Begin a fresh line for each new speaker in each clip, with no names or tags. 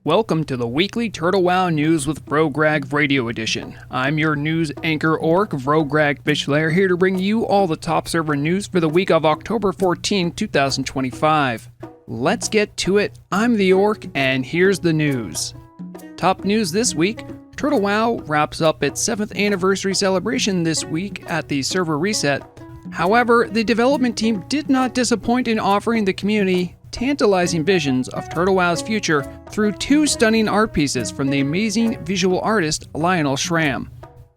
Welcome to the weekly Turtle Wow News with Vrograg Radio Edition. I'm your news anchor orc, Vrograg Fishslayer, here to bring you all the top server news for the week of October 14, 2025. Let's get to it. I'm the orc, and here's the news. Top news this week, Turtle Wow wraps up its 7th anniversary celebration this week at the server reset. However, the development team did not disappoint in offering the community tantalizing visions of Turtle Wow's future through 2 stunning art pieces from the amazing visual artist Lionel Schramm.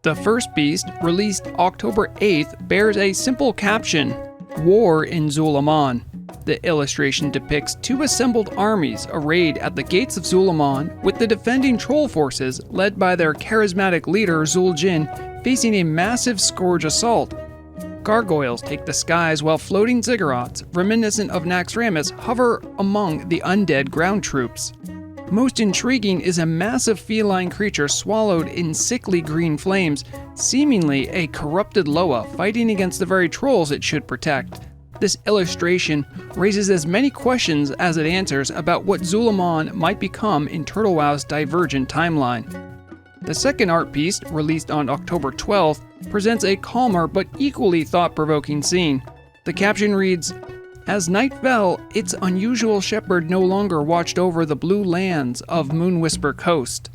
The first piece, released October 8th, bears a simple caption, War in Zul'Aman. The illustration depicts 2 assembled armies arrayed at the gates of Zul'Aman, with the defending troll forces, led by their charismatic leader Zul'Jin, facing a massive scourge assault. Gargoyles take the skies while floating ziggurats, reminiscent of Naxxramas, hover among the undead ground troops. Most intriguing is a massive feline creature swallowed in sickly green flames, seemingly a corrupted Loa fighting against the very trolls it should protect. This illustration raises as many questions as it answers about what Zul'Aman might become in Turtle Wow's divergent timeline. The second art piece, released on October 12th, presents a calmer but equally thought-provoking scene. The caption reads, As night fell, its unusual shepherd no longer watched over the blue lands of Moonwhisper Coast.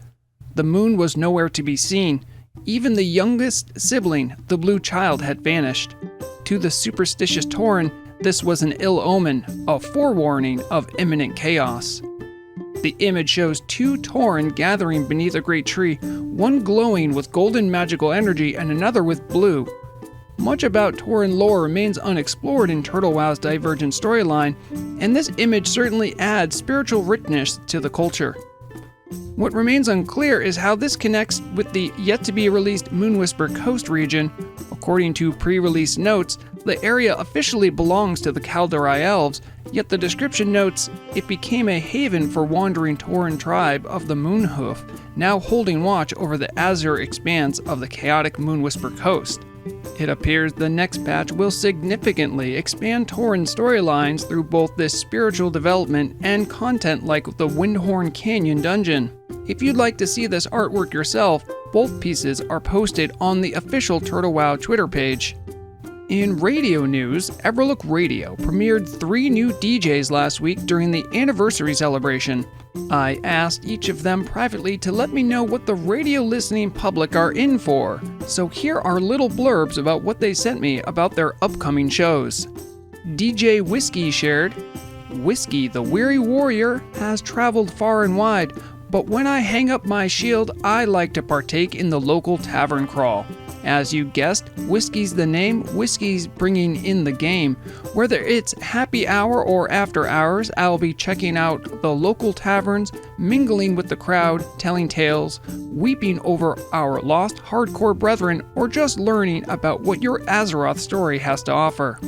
The moon was nowhere to be seen. Even the youngest sibling, the blue child, had vanished. To the superstitious Tauren, this was an ill omen, a forewarning of imminent chaos. The image shows 2 Tauren gathering beneath a great tree, one glowing with golden magical energy and another with blue. Much about Tauren lore remains unexplored in Turtle Wow's divergent storyline, and this image certainly adds spiritual richness to the culture. What remains unclear is how this connects with the yet-to-be-released Moonwhisper Coast region. According to pre-release notes, the area officially belongs to the Kaldari Elves, yet the description notes it became a haven for wandering Tauren tribe of the Moonhoof, now holding watch over the azure expanse of the chaotic Moonwhisper Coast. It appears the next patch will significantly expand Tauren storylines through both this spiritual development and content like the Windhorn Canyon dungeon. If you'd like to see this artwork yourself, both pieces are posted on the official Turtle Wow Twitter page. In radio news, Everlook Radio premiered 3 new DJs last week during the anniversary celebration. I asked each of them privately to let me know what the radio listening public are in for, so here are little blurbs about what they sent me about their upcoming shows. DJ Whiskey shared, Whiskey the Weary Warrior has traveled far and wide, but when I hang up my shield, I like to partake in the local tavern crawl. As you guessed, Whiskey's the name, Whiskey's bringing in the game. Whether it's happy hour or after hours, I'll be checking out the local taverns, mingling with the crowd, telling tales, weeping over our lost hardcore brethren, or just learning about what your Azeroth story has to offer.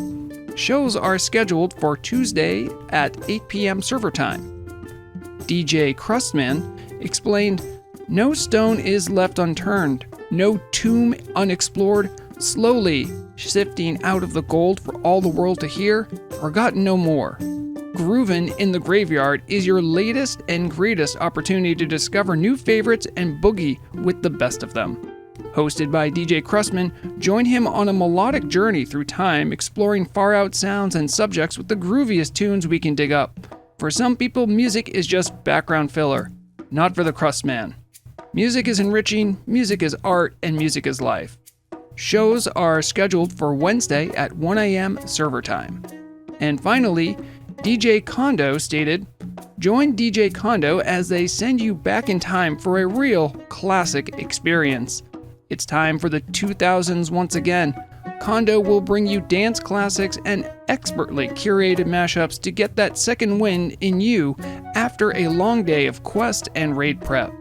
Shows are scheduled for Tuesday at 8 p.m. server time. DJ Crustman explained, No stone is left unturned. No tomb unexplored, slowly sifting out of the gold for all the world to hear, forgotten no more. Groovin' in the Graveyard is your latest and greatest opportunity to discover new favorites and boogie with the best of them. Hosted by DJ Crustman, join him on a melodic journey through time, exploring far-out sounds and subjects with the grooviest tunes we can dig up. For some people, music is just background filler. Not for the Crustman. Music is enriching, music is art, and music is life. Shows are scheduled for Wednesday at 1 a.m. server time. And finally, DJ Kondo stated, Join DJ Kondo as they send you back in time for a real classic experience. It's time for the 2000s once again. Kondo will bring you dance classics and expertly curated mashups to get that second win in you after a long day of quest and raid prep.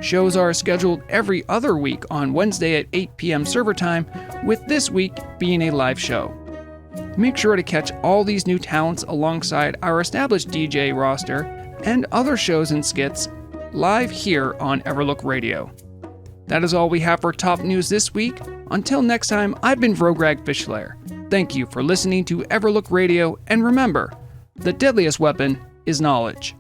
Shows are scheduled every other week on Wednesday at 8 p.m. server time, with this week being a live show. Make sure to catch all these new talents alongside our established DJ roster and other shows and skits live here on Everlook Radio. That is all we have for top news this week. Until next time, I've been Vrograg Fishslayer. Thank you for listening to Everlook Radio, and remember, the deadliest weapon is knowledge.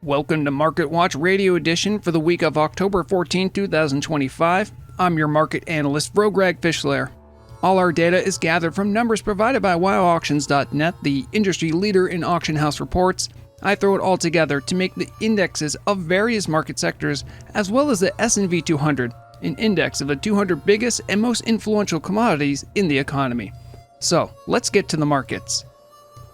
Welcome to Market Watch Radio Edition for the week of October 14, 2025. I'm your market analyst, Vrograg Fishslayer. All our data is gathered from numbers provided by WowAuctions.net, the industry leader in auction house reports. I throw it all together to make the indexes of various market sectors, as well as the S&P 200, an index of the 200 biggest and most influential commodities in the economy. So, let's get to the markets.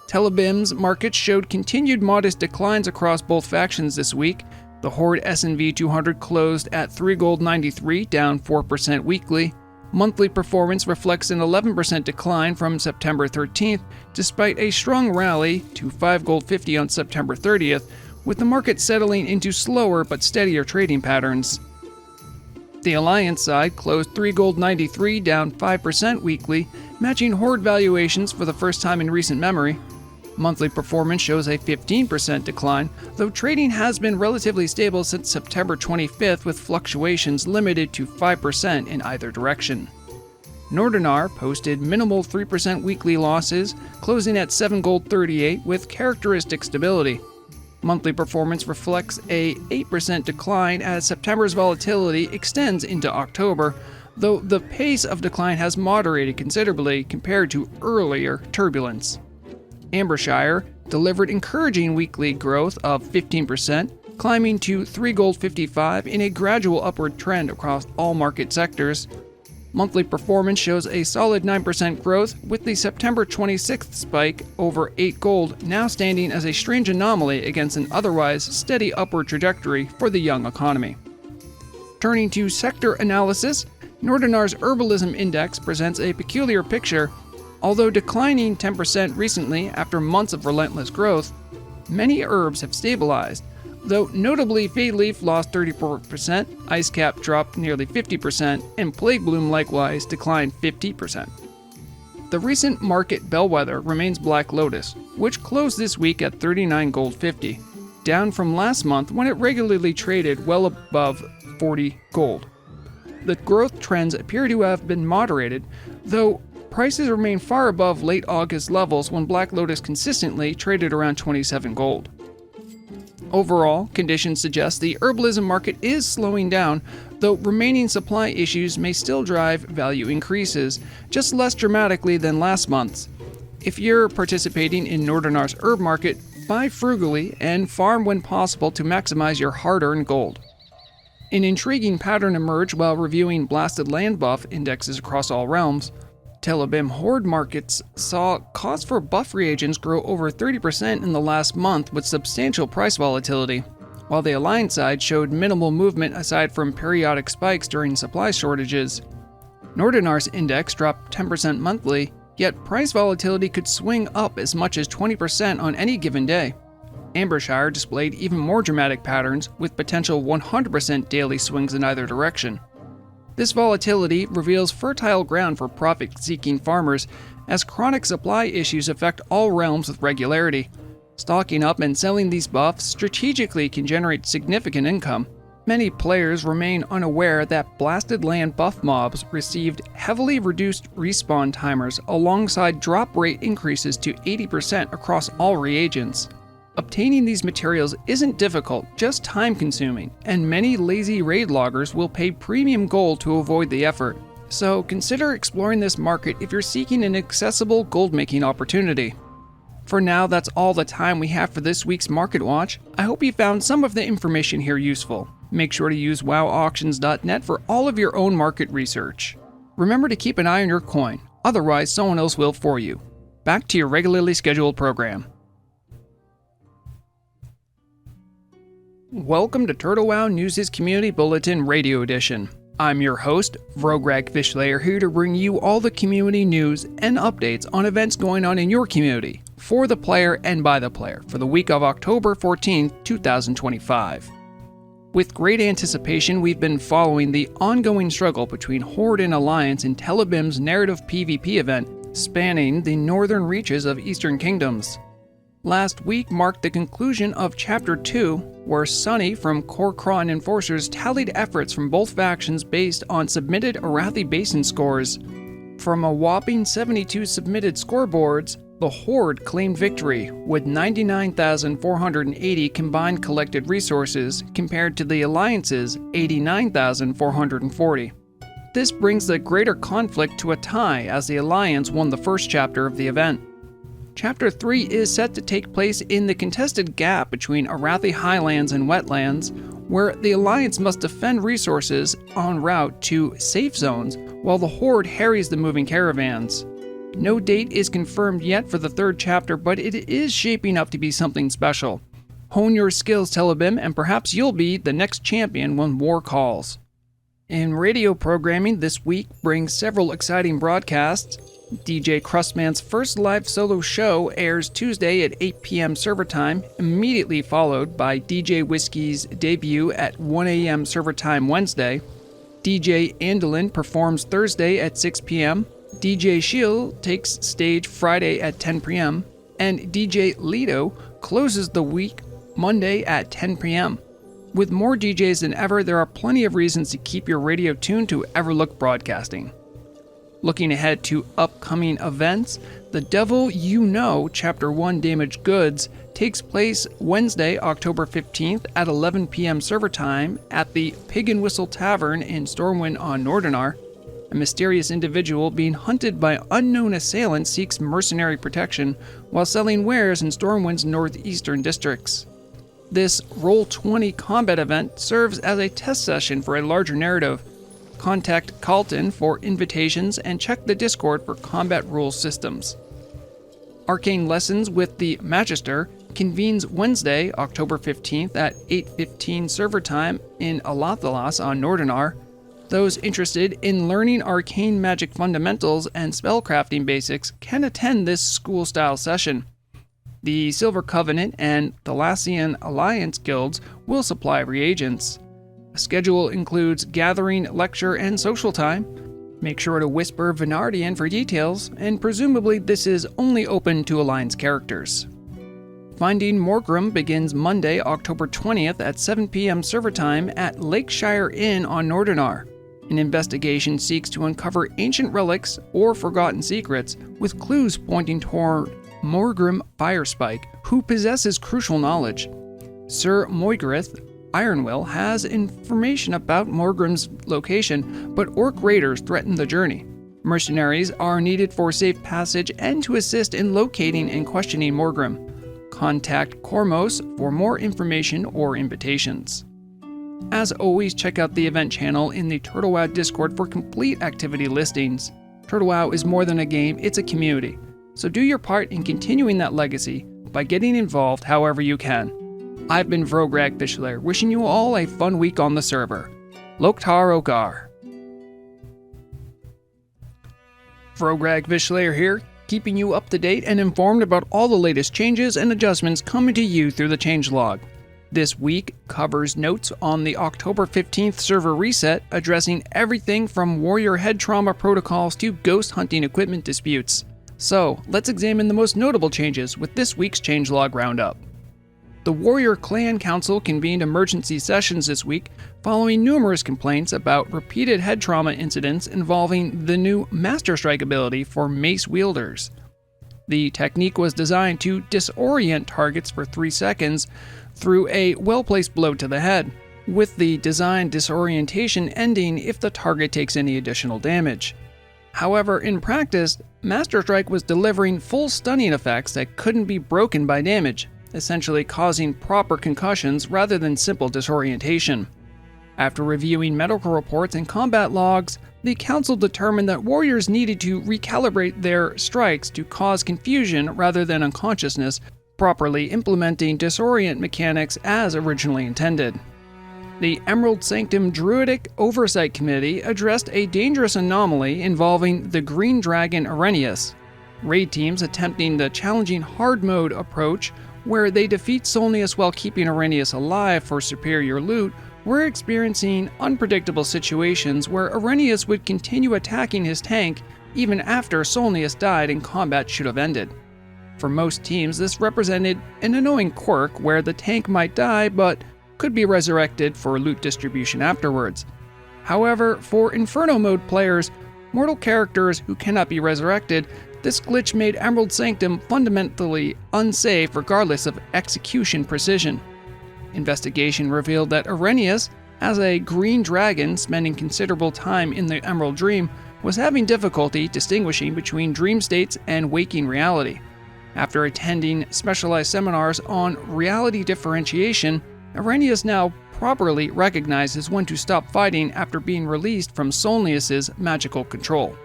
Telebim's markets showed continued modest declines across both factions this week. The Horde S&P 200 closed at 3 gold 93, down 4% weekly. Monthly performance reflects an 11% decline from September 13th, despite a strong rally to 5 gold 50 on September 30th, with the market settling into slower but steadier trading patterns. The Alliance side closed 3 gold 93, down 5% weekly, matching Horde valuations for the first time in recent memory. Monthly performance shows a 15% decline, though trading has been relatively stable since September 25th, with fluctuations limited to 5% in either direction. Nordinar posted minimal 3% weekly losses, closing at 7 gold 38 with characteristic stability. Monthly performance reflects a 8% decline as September's volatility extends into October, though the pace of decline has moderated considerably compared to earlier turbulence. Ambershire delivered encouraging weekly growth of 15%, climbing to 3 gold 55 in a gradual upward trend across all market sectors. Monthly performance shows a solid 9% growth, with the September 26th spike over 8 gold now standing as a strange anomaly against an otherwise steady upward trajectory for the young economy. Turning to sector analysis, Nordinar's Herbalism Index presents a peculiar picture. Although declining 10% recently after months of relentless growth, many herbs have stabilized, though notably Fade Leaf lost 34%, Ice Cap dropped nearly 50%, and Plague Bloom likewise declined 50%. The recent market bellwether remains Black Lotus, which closed this week at 39 gold 50, down from last month when it regularly traded well above 40 gold. The growth trends appear to have been moderated, though prices remain far above late August levels when Black Lotus consistently traded around 27 gold. Overall, conditions suggest the herbalism market is slowing down, though remaining supply issues may still drive value increases, just less dramatically than last month's. If you're participating in Nordinar's herb market, buy frugally and farm when possible to maximize your hard-earned gold. An intriguing pattern emerged while reviewing blasted land buff indexes across all realms. Telebim Horde markets saw costs for buff reagents grow over 30% in the last month with substantial price volatility, while the Alliance side showed minimal movement aside from periodic spikes during supply shortages. Nordinar's index dropped 10% monthly, yet price volatility could swing up as much as 20% on any given day. Ambershire displayed even more dramatic patterns with potential 100% daily swings in either direction. This volatility reveals fertile ground for profit-seeking farmers, as chronic supply issues affect all realms with regularity. Stocking up and selling these buffs strategically can generate significant income. Many players remain unaware that blasted land buff mobs received heavily reduced respawn timers alongside drop rate increases to 80% across all reagents. Obtaining these materials isn't difficult, just time-consuming, and many lazy raid loggers will pay premium gold to avoid the effort. So consider exploring this market if you're seeking an accessible gold-making opportunity. For now, that's all the time we have for this week's Market Watch. I hope you found some of the information here useful. Make sure to use WowAuctions.net for all of your own market research. Remember to keep an eye on your coin, otherwise someone else will for you. Back to your regularly scheduled program. Welcome to TurtleWow News' Community Bulletin Radio Edition. I'm your host, Vrograg Fishslayer, here to bring you all the community news and updates on events going on in your community, for the player and by the player, for the week of October 14, 2025. With great anticipation, we've been following the ongoing struggle between Horde and Alliance in Telebim's narrative PvP event, spanning the northern reaches of Eastern Kingdoms. Last week marked the conclusion of Chapter 2, where Sunny from Korkron Enforcers tallied efforts from both factions based on submitted Arathi Basin scores. From a whopping 72 submitted scoreboards, The Horde claimed victory with 99,480 combined collected resources compared to the Alliance's 89,440. This brings the greater conflict to a tie as the Alliance won the first chapter of the event. Chapter 3 is set to take place in the contested gap between Arathi Highlands and Wetlands, where the Alliance must defend resources en route to safe zones while the Horde harries the moving caravans. No date is confirmed yet for the third chapter, but it is shaping up to be something special. Hone your skills, Telebim, and perhaps you'll be the next champion when war calls. In radio programming this week brings several exciting broadcasts. DJ Crustman's first live solo show airs Tuesday at 8 p.m. server time, immediately followed by DJ Whiskey's debut at 1 a.m. server time Wednesday. DJ Andolin performs Thursday at 6 p.m. DJ Shield takes stage Friday at 10 p.m. and DJ Lido closes the week Monday at 10 p.m. With more DJs than ever, there are plenty of reasons to keep your radio tuned to Everlook Broadcasting. Looking ahead to upcoming events, The Devil You Know Chapter 1 Damaged Goods takes place Wednesday, October 15th at 11 p.m. server time at the Pig and Whistle Tavern in Stormwind on Nordinar. A mysterious individual being hunted by unknown assailants seeks mercenary protection while selling wares in Stormwind's northeastern districts. This Roll20 combat event serves as a test session for a larger narrative. Contact Carlton for invitations and check the Discord for combat rules systems. Arcane Lessons with the Magister convenes Wednesday, October 15th at 8:15 server time in Alathalas on Nordinar. Those interested in learning arcane magic fundamentals and spellcrafting basics can attend this school-style session. The Silver Covenant and Thalassian Alliance guilds will supply reagents. The schedule includes gathering, lecture, and social time. Make sure to whisper Venardian for details, and presumably this is only open to Alliance characters. Finding Morgrim begins Monday, October 20th at 7 p.m. server time at Lakeshire Inn on Nordinar. An investigation seeks to uncover ancient relics or forgotten secrets, with clues pointing toward Morgrim Firespike, who possesses crucial knowledge. Sir Moigrith Ironwill has information about Morgrim's location, but orc raiders threaten the journey. Mercenaries are needed for safe passage and to assist in locating and questioning Morgrim. Contact Cormos for more information or invitations. As always, check out the event channel in the TurtleWow Discord for complete activity listings. TurtleWow is more than a game, it's a community. So do your part in continuing that legacy by getting involved however you can. I've been Vrograg Fishslayer, wishing you all a fun week on the server. Loktar Ogar. Vrograg Fishslayer here, keeping you up to date and informed about all the latest changes and adjustments coming to you through the changelog. This week covers notes on the October 15th server reset, addressing everything from warrior head trauma protocols to ghost hunting equipment disputes. So, let's examine the most notable changes with this week's changelog roundup. The Warrior Clan Council convened emergency sessions this week following numerous complaints about repeated head trauma incidents involving the new Master Strike ability for mace wielders. The technique was designed to disorient targets for 3 seconds through a well-placed blow to the head, with the designed disorientation ending if the target takes any additional damage. However, in practice, Master Strike was delivering full stunning effects that couldn't be broken by damage, essentially causing proper concussions rather than simple disorientation. After reviewing medical reports and combat logs, the council determined that warriors needed to recalibrate their strikes to cause confusion rather than unconsciousness, properly implementing disorient mechanics as originally intended. The Emerald Sanctum Druidic Oversight Committee addressed a dangerous anomaly involving the Green Dragon Arrhenius. Raid teams attempting the challenging hard mode approach, where they defeat Solnius while keeping Arrhenius alive for superior loot, were experiencing unpredictable situations where Arrhenius would continue attacking his tank even after Solnius died and combat should have ended. For most teams, this represented an annoying quirk where the tank might die but could be resurrected for loot distribution afterwards. However, for Inferno mode players, mortal characters who cannot be resurrected, This glitch made Emerald Sanctum fundamentally unsafe regardless of execution precision. Investigation revealed that Arrhenius, as a green dragon spending considerable time in the Emerald Dream, was having difficulty distinguishing between dream states and waking reality. After attending specialized seminars on reality differentiation, Arrhenius now properly recognizes when to stop fighting after being released from Solnius's magical control.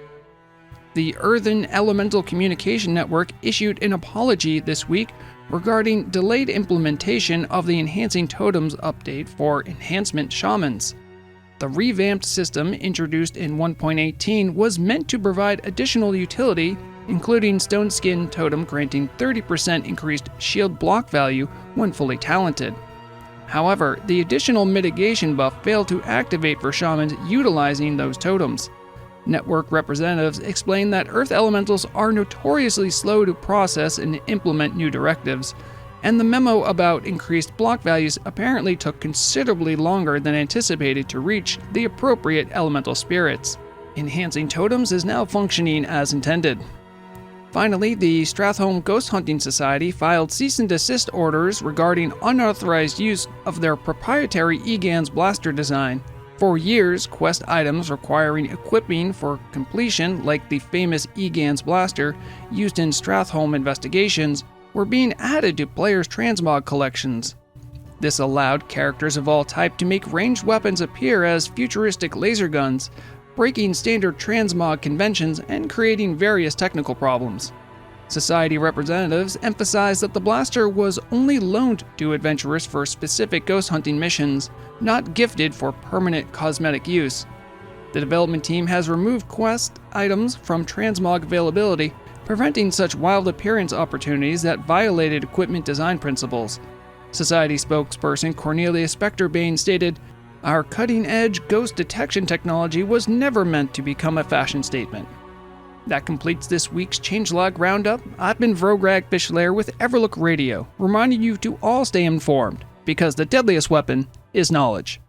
The Earthen Elemental Communication Network issued an apology this week regarding delayed implementation of the Enhancing Totems update for Enhancement Shamans. The revamped system, introduced in 1.18, was meant to provide additional utility, including Stone Skin Totem granting 30% increased shield block value when fully talented. However, the additional mitigation buff failed to activate for shamans utilizing those totems. Network representatives explained that Earth Elementals are notoriously slow to process and implement new directives, and the memo about increased block values apparently took considerably longer than anticipated to reach the appropriate elemental spirits. Enhancing Totems is now functioning as intended. Finally, the Stratholme Ghost Hunting Society filed cease and desist orders regarding unauthorized use of their proprietary Egans blaster design. For years, quest items requiring equipping for completion, like the famous Egans blaster used in Stratholme investigations, were being added to players' transmog collections. This allowed characters of all type to make ranged weapons appear as futuristic laser guns, breaking standard transmog conventions and creating various technical problems. Society representatives emphasized that the blaster was only loaned to adventurers for specific ghost hunting missions, not gifted for permanent cosmetic use. The development team has removed quest items from transmog availability, preventing such wild appearance opportunities that violated equipment design principles. Society spokesperson Cornelia Specterbane stated, "Our cutting-edge ghost detection technology was never meant to become a fashion statement." That completes this week's Changelog Roundup. I've been Vrograg Fishslayer with Everlook Radio, reminding you to all stay informed, because the deadliest weapon is knowledge.